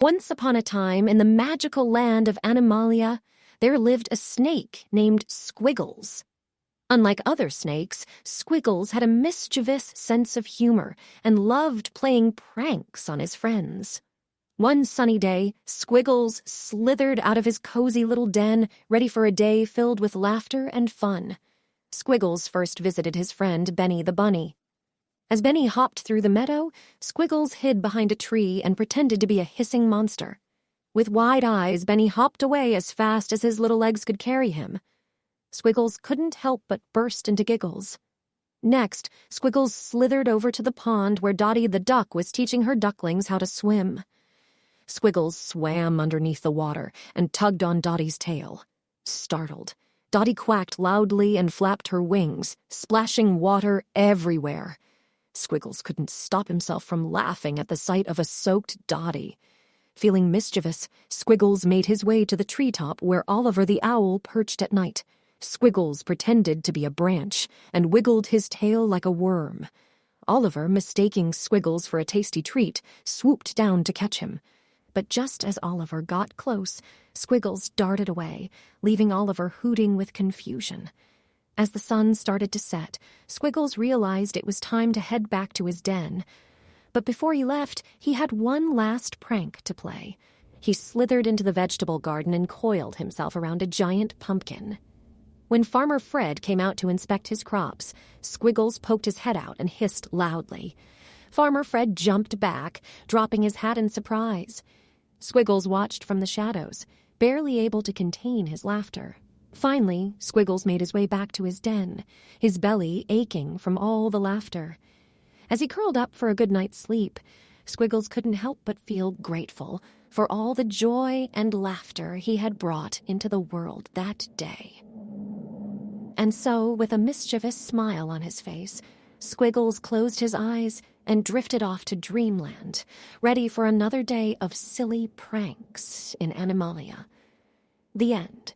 Once upon a time, in the magical land of Animalia, there lived a snake named Squiggles. Unlike other snakes, Squiggles had a mischievous sense of humor and loved playing pranks on his friends. One sunny day, Squiggles slithered out of his cozy little den, ready for a day filled with laughter and fun. Squiggles first visited his friend Benny the bunny. As Benny hopped through the meadow, Squiggles hid behind a tree and pretended to be a hissing monster. With wide eyes, Benny hopped away as fast as his little legs could carry him. Squiggles couldn't help but burst into giggles. Next, Squiggles slithered over to the pond where Dottie the duck was teaching her ducklings how to swim. Squiggles swam underneath the water and tugged on Dottie's tail. Startled, Dottie quacked loudly and flapped her wings, splashing water everywhere. Squiggles couldn't stop himself from laughing at the sight of a soaked Dottie. Feeling mischievous, Squiggles made his way to the treetop where Oliver the owl perched at night. Squiggles pretended to be a branch and wiggled his tail like a worm. Oliver, mistaking Squiggles for a tasty treat, swooped down to catch him. But just as Oliver got close, Squiggles darted away, leaving Oliver hooting with confusion. As the sun started to set, Squiggles realized it was time to head back to his den. But before he left, he had one last prank to play. He slithered into the vegetable garden and coiled himself around a giant pumpkin. When Farmer Fred came out to inspect his crops, Squiggles poked his head out and hissed loudly. Farmer Fred jumped back, dropping his hat in surprise. Squiggles watched from the shadows, barely able to contain his laughter. Finally, Squiggles made his way back to his den, his belly aching from all the laughter. As he curled up for a good night's sleep, Squiggles couldn't help but feel grateful for all the joy and laughter he had brought into the world that day. And so, with a mischievous smile on his face, Squiggles closed his eyes and drifted off to dreamland, ready for another day of silly pranks in Animalia. The end.